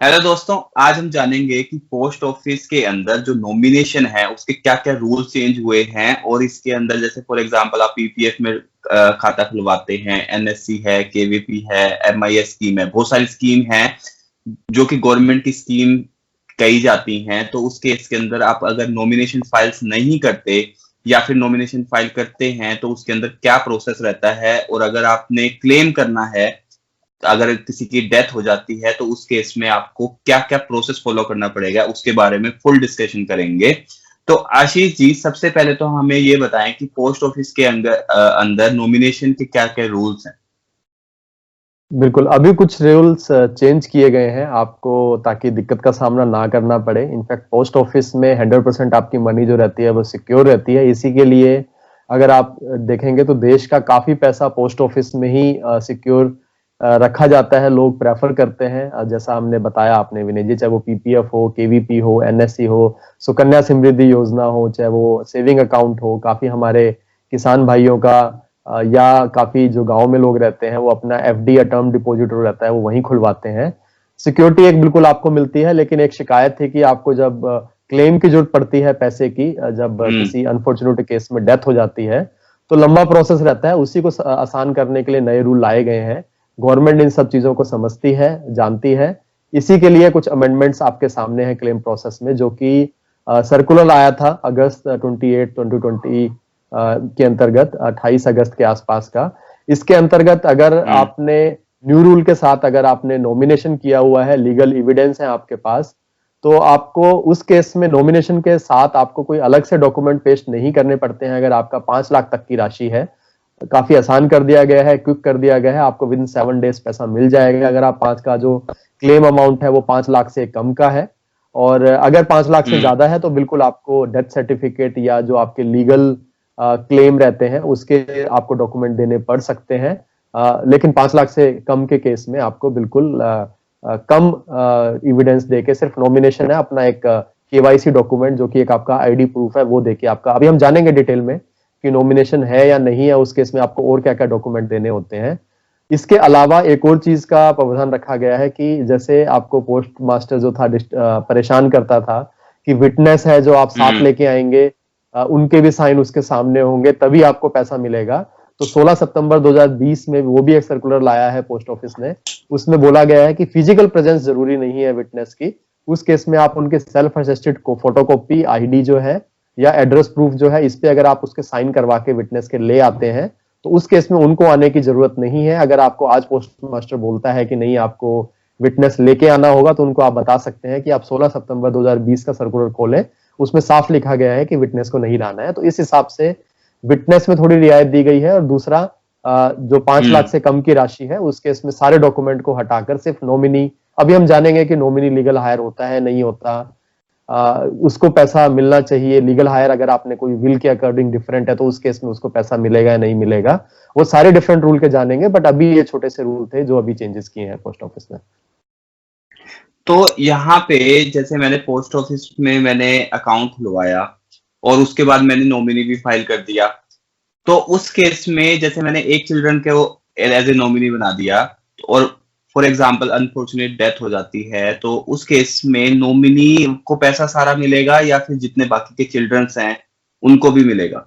Hello दोस्तों, आज हम जानेंगे कि पोस्ट ऑफिस के अंदर जो नॉमिनेशन है उसके क्या क्या रूल चेंज हुए हैं। और इसके अंदर जैसे फॉर एग्जांपल आप पीपीएफ में खाता खुलवाते हैं, एनएससी है, केवीपी है, एमआईएस स्कीम है, बहुत सारी स्कीम है जो कि गवर्नमेंट की स्कीम कही जाती हैं। तो उस केस के अंदर आप अगर नॉमिनेशन फाइल्स नहीं करते या फिर नॉमिनेशन फाइल करते हैं तो उसके अंदर क्या प्रोसेस रहता है, और अगर आपने क्लेम करना है, अगर किसी की डेथ हो जाती है तो उस केस में आपको क्या क्या प्रोसेस फॉलो करना पड़ेगा, उसके बारे में फुल डिस्कशन करेंगे। तो आशीष जी, सबसे पहले तो हमें ये बताएं कि पोस्ट ऑफिस के अंदर नॉमिनेशन के क्या क्या रूल्स हैं। बिल्कुल, अभी कुछ रूल्स चेंज किए गए हैं आपको, ताकि दिक्कत का सामना ना करना पड़े। इनफैक्ट पोस्ट ऑफिस में 100% आपकी मनी जो रहती है वो सिक्योर रहती है। इसी के लिए अगर आप देखेंगे तो देश का काफी पैसा पोस्ट ऑफिस में ही सिक्योर रखा जाता है। लोग प्रेफर करते हैं, जैसा हमने बताया आपने विनय जी, चाहे वो पीपीएफ हो, केवीपी हो, एनएससी हो, सुकन्या समृद्धि योजना हो, चाहे वो सेविंग अकाउंट हो। काफी हमारे किसान भाइयों का या काफी जो गांव में लोग रहते हैं वो अपना एफडी या टर्म डिपॉजिट रहता है वो वहीं खुलवाते हैं। सिक्योरिटी एक बिल्कुल आपको मिलती है, लेकिन एक शिकायत थी कि आपको जब क्लेम की जरूरत पड़ती है पैसे की, जब किसी अनफॉर्चुनेट केस में डेथ हो जाती है तो लंबा प्रोसेस रहता है। उसी को आसान करने के लिए नए रूल लाए गए हैं। गवर्नमेंट इन सब चीजों को समझती है, जानती है। इसी के लिए कुछ अमेंडमेंट्स आपके सामने हैं क्लेम प्रोसेस में, जो कि सर्कुलर आया था अगस्त 28 2020 के अंतर्गत, 28 अगस्त के आसपास का। इसके अंतर्गत अगर आपने न्यू रूल के साथ अगर आपने नॉमिनेशन किया हुआ है, लीगल एविडेंस है आपके पास, तो आपको उस केस में नॉमिनेशन के साथ आपको कोई अलग से डॉक्यूमेंट पेश नहीं करने पड़ते हैं। अगर आपका 5 लाख तक की राशि है, काफी आसान कर दिया गया है, क्विक कर दिया गया है। आपको विद इन 7 डेज पैसा मिल जाएगा अगर आप पांच का जो क्लेम अमाउंट है वो 5 लाख से कम का है। और अगर 5 लाख से ज्यादा है तो बिल्कुल आपको डेथ सर्टिफिकेट या जो आपके लीगल क्लेम रहते हैं उसके आपको डॉक्यूमेंट देने पड़ सकते हैं। लेकिन 5 लाख से कम के केस में आपको बिल्कुल कम एविडेंस देके, सिर्फ नॉमिनेशन है, अपना एक केवाईसी डॉक्यूमेंट जो कि एक आपका आईडी प्रूफ है वो देके आपका, अभी हम जानेंगे डिटेल में कि नॉमिनेशन है या नहीं है, उस केस में आपको और क्या क्या डॉक्यूमेंट देने होते हैं। इसके अलावा एक और चीज का प्रावधान रखा गया है कि जैसे आपको पोस्ट मास्टर जो था परेशान करता था कि विटनेस है जो आप साथ लेके आएंगे, उनके भी साइन उसके सामने होंगे तभी आपको पैसा मिलेगा। तो 16 सितंबर 2020 में वो भी एक सर्कुलर लाया है पोस्ट ऑफिस ने। उसमें बोला गया है कि फिजिकल प्रेजेंस जरूरी नहीं है विटनेस की। उस केस में आप उनके सेल्फ अटेस्टेड को फोटोकॉपी आईडी जो है या एड्रेस प्रूफ जो है, इस पे अगर आप उसके साइन करवा के विटनेस के ले आते हैं तो उस केस में उनको आने की जरूरत नहीं है। अगर आपको आज पोस्ट मास्टर बोलता है कि नहीं आपको विटनेस लेके आना होगा, तो उनको आप बता सकते हैं कि आप 16 सितंबर 2020 का सर्कुलर खोलें, उसमें साफ लिखा गया है कि विटनेस को नहीं लाना है। तो इस हिसाब से विटनेस में थोड़ी रियायत दी गई है। और दूसरा, जो 5 लाख से कम की राशि है उस केस में सारे डॉक्यूमेंट को हटाकर सिर्फ नॉमिनी, अभी हम जानेंगे कि नॉमिनी लीगल हायर होता है नहीं होता, उसको पैसा मिलना चाहिए। लीगल हायर अगर आपने कोई विल के अकॉर्डिंग डिफरेंट है तो उस केस में उसको पैसा मिलेगा या नहीं मिलेगा, वो सारे डिफरेंट रूल के जानेंगे। बट अभी ये छोटे से रूल थे जो अभी चेंजेस किए हैं पोस्ट ऑफिस ने। तो यहाँ पे जैसे मैंने पोस्ट ऑफिस में मैंने अकाउंट खुलवाया और उसके बाद मैंने नॉमिनी भी फाइल कर दिया, तो उस केस में जैसे मैंने एक चिल्ड्रन को एज ए नॉमिनी बना दिया और फॉर एग्जांपल अनफॉर्चुनेट डेथ हो जाती है, तो उस केस में नॉमिनी को पैसा सारा मिलेगा या फिर जितने बाकी के चिल्ड्रंस हैं उनको भी मिलेगा?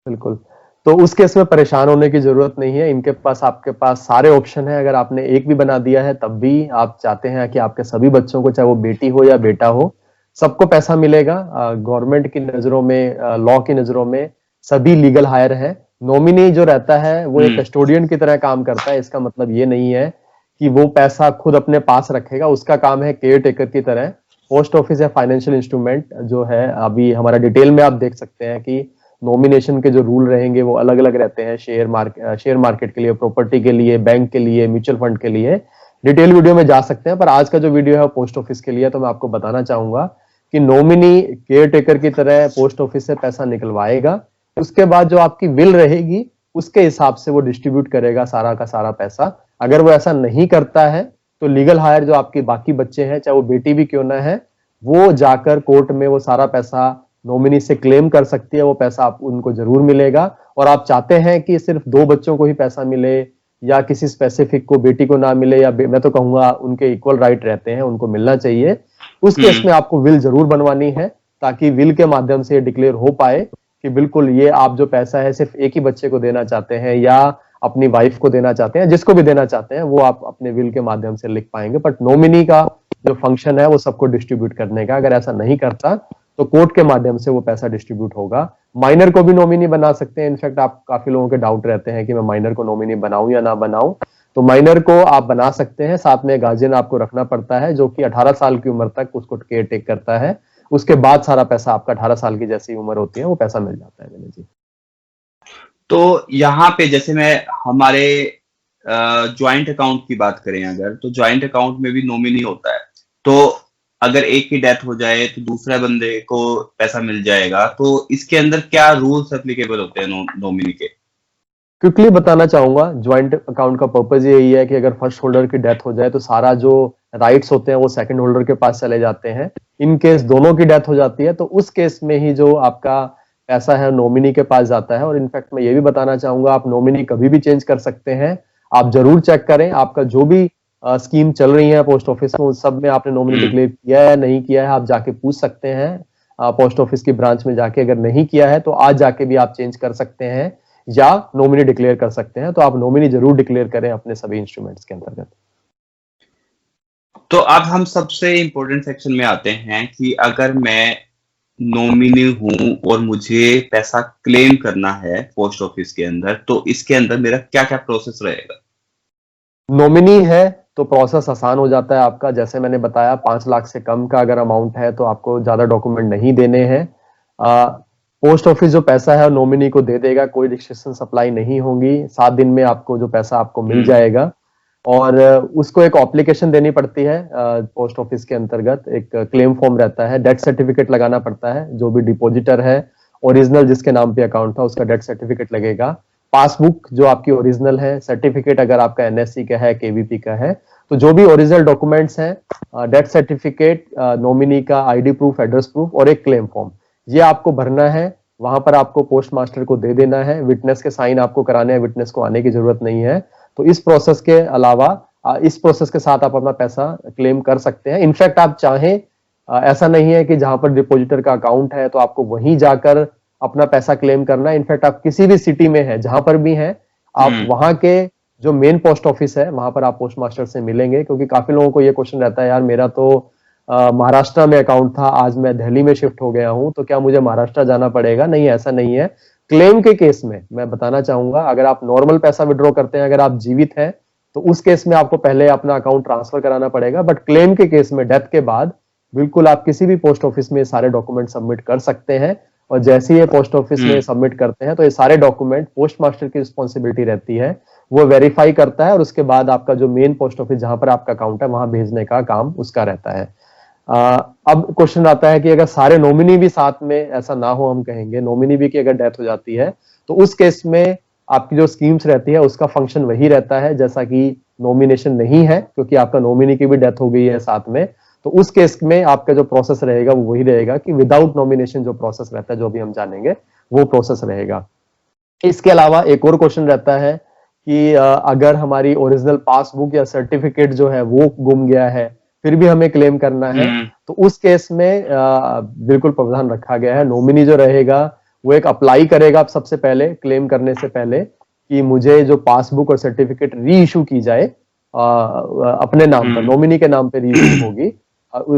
बिल्कुल, तो उस केस में परेशान होने की जरूरत नहीं है। इनके पास, आपके पास सारे ऑप्शन है। अगर आपने एक भी बना दिया है तब भी आप चाहते हैं कि आपके सभी बच्चों को, चाहे वो बेटी हो या बेटा हो, सबको पैसा मिलेगा। गवर्नमेंट की नजरों में, लॉ की नजरों में सभी लीगल हायर है। नॉमिनी जो रहता है वो एक कस्टोडियन की तरह काम करता है। इसका मतलब ये नहीं है कि वो पैसा खुद अपने पास रखेगा, उसका काम है केयर टेकर की तरह। पोस्ट ऑफिस या फाइनेंशियल इंस्ट्रूमेंट जो है, अभी हमारा डिटेल में आप देख सकते हैं कि नॉमिनेशन के जो रूल रहेंगे वो अलग अलग रहते हैं। शेयर मार्केट के लिए, प्रॉपर्टी के लिए, बैंक के लिए, म्यूचुअल फंड के लिए। डिटेल वीडियो में जा सकते हैं, पर आज का जो वीडियो है पोस्ट ऑफिस के लिए, तो मैं आपको बताना चाहूंगा कि नॉमिनी केयर टेकर की तरह पोस्ट ऑफिस से पैसा निकलवाएगा। उसके बाद जो आपकी विल रहेगी उसके हिसाब से वो डिस्ट्रीब्यूट करेगा सारा का सारा पैसा। अगर वो ऐसा नहीं करता है तो लीगल हायर जो आपके बाकी बच्चे हैं, चाहे वो बेटी भी क्यों ना है, वो जाकर कोर्ट में वो सारा पैसा नॉमिनी से क्लेम कर सकती है। वो पैसा आप उनको जरूर मिलेगा। और आप चाहते हैं कि सिर्फ 2 बच्चों को ही पैसा मिले या किसी स्पेसिफिक को, बेटी को ना मिले, या मैं तो कहूंगा उनके इक्वल राइट रहते हैं, उनको मिलना चाहिए, उस केस में आपको विल जरूर बनवानी है, ताकि विल के माध्यम से डिक्लेयर हो पाए कि बिल्कुल ये आप जो पैसा है सिर्फ एक ही बच्चे को देना चाहते हैं या अपनी वाइफ को देना चाहते हैं, जिसको भी देना चाहते हैं वो आप अपने विल के माध्यम से लिख पाएंगे। बट नॉमिनी का जो फंक्शन है वो सबको डिस्ट्रीब्यूट करने का, अगर ऐसा नहीं करता तो कोर्ट के माध्यम से वो पैसा डिस्ट्रीब्यूट होगा। माइनर को भी नॉमिनी बना सकते हैं। इनफैक्ट आप, काफी लोगों के डाउट रहते हैं कि मैं माइनर को नॉमिनी बनाऊं या ना बनाऊं, तो माइनर को आप बना सकते हैं। साथ में गार्जियन आपको रखना पड़ता है जो कि 18 साल की उम्र तक उसको केयर टेक करता है। उसके बाद सारा पैसा आपका 18 साल की जैसी उम्र होती है वो पैसा मिल जाता है। विनय जी, तो यहाँ पे जैसे मैं हमारे ज्वाइंट अकाउंट की बात करें अगर, तो ज्वाइंट अकाउंट में भी नॉमिनी होता है, तो अगर एक की डेथ हो जाए तो दूसरे बंदे को पैसा मिल जाएगा, तो इसके अंदर क्या रूल्स एप्लीकेबल होते हैं नॉमिनी के? क्विकली बताना चाहूंगा, ज्वाइंट अकाउंट का पर्पज यही है कि अगर फर्स्ट होल्डर की डेथ हो जाए तो सारा जो राइट्स होते हैं वो सेकंड होल्डर के पास चले जाते हैं। इन केस दोनों की डेथ हो जाती है तो उस केस में ही जो आपका पैसा है नॉमिनी के पास जाता है। और इनफैक्ट मैं ये भी बताना चाहूंगा, आप नॉमिनी कभी भी चेंज कर सकते हैं। आप जरूर चेक करें आपका जो भी स्कीम चल रही है पोस्ट ऑफिस में, उस सब में आपने नॉमिनी डिक्लेयर किया है या नहीं किया है, आप जाके पूछ सकते हैं पोस्ट ऑफिस की ब्रांच में जाके। अगर नहीं किया है तो आज जाके भी आप चेंज कर सकते हैं या नॉमिनी डिक्लेयर कर सकते हैं। तो आप नॉमिनी जरूर डिक्लेयर करें अपने सभी इंस्ट्रूमेंट्स के अंतर्गत। तो अब हम सबसे इंपॉर्टेंट सेक्शन में आते हैं कि अगर मैं नॉमिनी हूं और मुझे पैसा क्लेम करना है पोस्ट ऑफिस के अंदर, तो इसके अंदर मेरा क्या क्या प्रोसेस रहेगा? नॉमिनी है तो प्रोसेस आसान हो जाता है आपका। जैसे मैंने बताया 5 लाख से कम का अगर अमाउंट है तो आपको ज्यादा डॉक्यूमेंट नहीं देने हैं। पोस्ट ऑफिस जो पैसा है नॉमिनी को दे देगा, कोई रिस्ट्रिक्शन सप्लाई नहीं होंगी। 7 दिन में आपको जो पैसा आपको मिल जाएगा। और उसको एक एप्लीकेशन देनी पड़ती है पोस्ट ऑफिस के अंतर्गत, एक क्लेम फॉर्म रहता है, डेथ सर्टिफिकेट लगाना पड़ता है। जो भी डिपॉजिटर है, ओरिजिनल जिसके नाम पे अकाउंट था उसका डेथ सर्टिफिकेट लगेगा, पासबुक जो आपकी ओरिजिनल है, सर्टिफिकेट अगर आपका एनएससी का है, केवीपी का है, तो जो भी ओरिजिनल डॉक्यूमेंट्स हैं, डेथ सर्टिफिकेट, नॉमिनी का आईडी प्रूफ, एड्रेस प्रूफ और एक क्लेम फॉर्म, ये आपको भरना है। वहां पर आपको पोस्ट मास्टर को दे देना है। विटनेस के साइन आपको कराने हैं, विटनेस को आने की जरूरत नहीं है। तो इस प्रोसेस के अलावा इस प्रोसेस के साथ आप अपना पैसा क्लेम कर सकते हैं। इनफैक्ट आप चाहें, ऐसा नहीं है कि जहां पर डिपॉजिटर का अकाउंट है तो आपको वहीं जाकर अपना पैसा क्लेम करना है। इनफैक्ट आप किसी भी सिटी में है, जहां पर भी हैं, आप वहां के जो मेन पोस्ट ऑफिस है वहां पर आप पोस्ट मास्टर से मिलेंगे। क्योंकि काफी लोगों को ये क्वेश्चन रहता है, यार मेरा तो महाराष्ट्र में अकाउंट था, आज मैं दिल्ली में शिफ्ट हो गया हूं, तो क्या मुझे महाराष्ट्र जाना पड़ेगा? नहीं, ऐसा नहीं है। क्लेम के केस में मैं बताना चाहूंगा, अगर आप नॉर्मल पैसा विड्रॉ करते हैं, अगर आप जीवित हैं, तो उस केस में आपको पहले अपना अकाउंट ट्रांसफर कराना पड़ेगा। बट क्लेम के केस में, डेथ के बाद, बिल्कुल आप किसी भी पोस्ट ऑफिस में सारे डॉक्यूमेंट सबमिट कर सकते हैं। और जैसे ही ये पोस्ट ऑफिस में सबमिट करते हैं तो ये सारे डॉक्यूमेंट पोस्ट मास्टर की रिस्पॉन्सिबिलिटी रहती है, वो वेरीफाई करता है और उसके बाद आपका जो मेन पोस्ट ऑफिस जहां पर आपका अकाउंट है वहां भेजने का काम उसका रहता है। अब क्वेश्चन आता है कि अगर सारे नॉमिनी भी साथ में, ऐसा ना हो, हम कहेंगे नॉमिनी भी की अगर डेथ हो जाती है तो उस केस में आपकी जो स्कीम्स रहती है उसका फंक्शन वही रहता है जैसा कि नॉमिनेशन नहीं है, क्योंकि आपका नॉमिनी की भी डेथ हो गई है साथ में। तो उस केस में आपका जो प्रोसेस रहेगा वो वही रहेगा कि विदाउट नॉमिनेशन जो प्रोसेस रहता है, जो भी हम जानेंगे, वो प्रोसेस रहेगा। इसके अलावा एक और क्वेश्चन रहता है कि अगर हमारी ओरिजिनल पासबुक या सर्टिफिकेट जो है वो गुम गया है, फिर भी हमें क्लेम करना है, तो उस केस में बिल्कुल प्रावधान रखा गया है। नॉमिनी जो रहेगा वो एक अप्लाई करेगा सबसे पहले, क्लेम करने से पहले, कि मुझे जो पासबुक और सर्टिफिकेट री इशू की जाए अपने नाम पर, नॉमिनी के नाम पे री इशू होगी,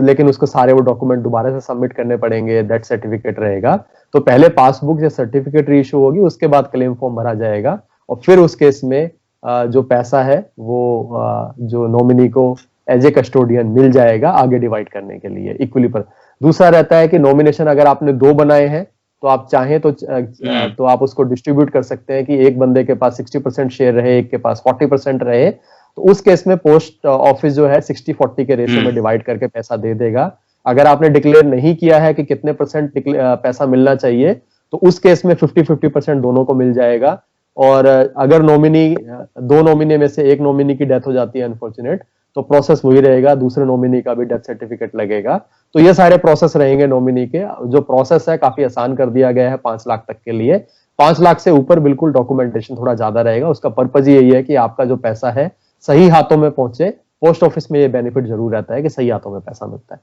लेकिन उसको सारे वो डॉक्यूमेंट दोबारा से सबमिट करने पड़ेंगे, डेथ सर्टिफिकेट रहेगा। तो पहले पासबुक या सर्टिफिकेट री इशू होगी, उसके बाद क्लेम फॉर्म भरा जाएगा और फिर उस केस में जो पैसा है वो जो नॉमिनी को एज ए कस्टोडियन मिल जाएगा आगे डिवाइड करने के लिए इक्वली पर। दूसरा रहता है कि नॉमिनेशन अगर आपने 2 बनाए हैं तो आप चाहें तो आप उसको डिस्ट्रीब्यूट कर सकते हैं कि एक बंदे के पास 60% शेयर रहे, एक के पास 40% रहे। तो उस केस में पोस्ट ऑफिस जो है 60-40 के रेशियो में डिवाइड करके पैसा दे देगा। अगर आपने डिक्लेयर नहीं किया है कि कितने परसेंट पैसा मिलना चाहिए, तो उस केस में 50-50% दोनों को मिल जाएगा। और अगर नॉमिनी, 2 नॉमिनी में से एक नॉमिनी की डेथ हो जाती है अनफॉर्चुनेट, तो प्रोसेस वही रहेगा, दूसरे नॉमिनी का भी डेथ सर्टिफिकेट लगेगा। तो ये सारे प्रोसेस रहेंगे नॉमिनी के। जो प्रोसेस है काफी आसान कर दिया गया है 5 लाख तक के लिए। 5 लाख से ऊपर बिल्कुल डॉक्यूमेंटेशन थोड़ा ज्यादा रहेगा। उसका पर्पज यही है कि आपका जो पैसा है सही हाथों में पहुंचे। पोस्ट ऑफिस में ये बेनिफिट जरूर रहता है कि सही हाथों में पैसा मिलता है।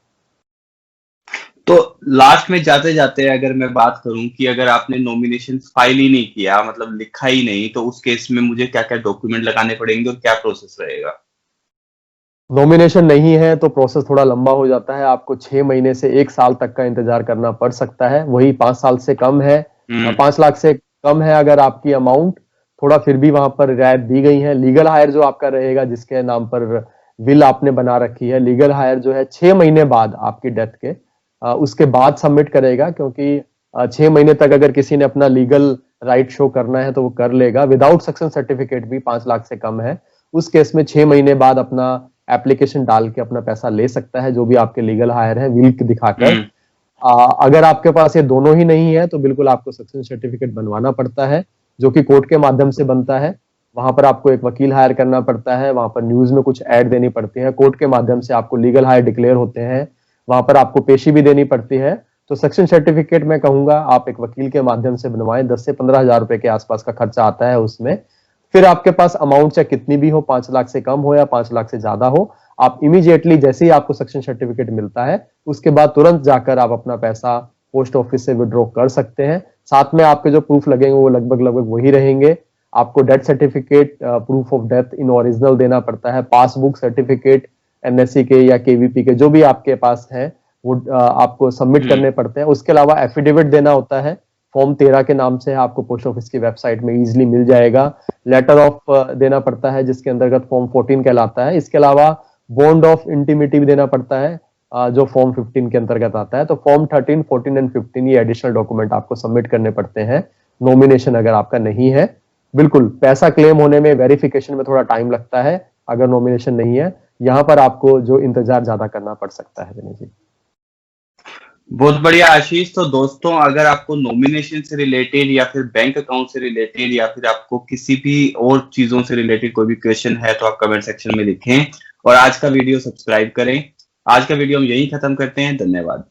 तो लास्ट में जाते जाते अगर मैं बात करूं कि अगर आपने नॉमिनेशन फाइल ही नहीं किया, मतलब लिखा ही नहीं, तो उस केस में मुझे क्या क्या डॉक्यूमेंट लगाने पड़ेंगे और क्या प्रोसेस रहेगा? नॉमिनेशन नहीं है तो प्रोसेस थोड़ा लंबा हो जाता है। आपको 6 महीने से 1 साल तक का इंतजार करना पड़ सकता है। वही 5 साल से कम है, 5 लाख से कम है अगर आपकी अमाउंट, थोड़ा फिर भी वहां पर रियायत दी गई है। लीगल हायर जो आपका रहेगा, जिसके नाम पर विल आपने बना रखी है, लीगल हायर जो है 6 महीने बाद आपकी डेथ के उसके बाद सबमिट करेगा, क्योंकि 6 महीने तक अगर किसी ने अपना लीगल राइट शो करना है तो वो कर लेगा। विदाउट सक्सेशन सर्टिफिकेट भी 5 लाख से कम है, उस केस में 6 महीने बाद अपना एप्लीकेशन डाल के अपना पैसा ले सकता है, जो भी आपके लीगल हायर है, विल दिखाकर। अगर आपके पास ये दोनों ही नहीं है तो बिल्कुल आपको सक्सेशन सर्टिफिकेट बनवाना पड़ता है, जो कि कोर्ट के माध्यम से बनता है। वहां पर आपको एक वकील हायर करना पड़ता है, वहां पर न्यूज में कुछ ऐड देनी पड़ती है, कोर्ट के माध्यम से आपको लीगल हायर डिक्लेयर होते हैं, वहां पर आपको पेशी भी देनी पड़ती है। तो सक्सेशन सर्टिफिकेट मैं कहूंगा आप एक वकील के माध्यम से बनवाएं। 10 से 15 हजार रुपए के आसपास का खर्चा आता है उसमें। फिर आपके पास अमाउंट चाहे कितनी भी हो, 5 लाख से कम हो या 5 लाख से ज्यादा हो, आप इमीडिएटली जैसे ही आपको सक्सेशन सर्टिफिकेट मिलता है उसके बाद तुरंत जाकर आप अपना पैसा पोस्ट ऑफिस से विड्रॉ कर सकते हैं। साथ में आपके जो प्रूफ लगेंगे वो लगभग वही रहेंगे। आपको death certificate, proof of death in original देना पड़ता है, पासबुक सर्टिफिकेट एनएससी के या केवीपी के जो भी आपके पास है वो आपको सबमिट करने पड़ते हैं। उसके अलावा एफिडेविट देना होता है, फॉर्म 13 के नाम से आपको पोस्ट ऑफिस की वेबसाइट में इजीली मिल जाएगा। लेटर ऑफ देना पड़ता है, जिसके अंतर्गत फॉर्म 14 कहलाता है। इसके अलावा बॉन्ड ऑफ इंटीमिटी भी देना पड़ता है, जो फॉर्म 15 के अंतर्गत आता है। तो फॉर्म 13, 14 एंड 15 ये एडिशनल डॉक्यूमेंट आपको सबमिट करने पड़ते हैं नॉमिनेशन अगर आपका नहीं है। बिल्कुल पैसा क्लेम होने में, वेरिफिकेशन में थोड़ा टाइम लगता है अगर नॉमिनेशन नहीं है। यहाँ पर आपको जो इंतजार ज्यादा करना पड़ सकता है विनय जी। बहुत बढ़िया आशीष। तो दोस्तों, अगर आपको नॉमिनेशन से रिलेटेड या फिर बैंक अकाउंट से रिलेटेड या फिर आपको किसी भी और चीजों से रिलेटेड कोई भी क्वेश्चन है तो आप कमेंट सेक्शन में लिखें और आज का वीडियो सब्सक्राइब करें। आज का वीडियो हम यहीं खत्म करते हैं। धन्यवाद।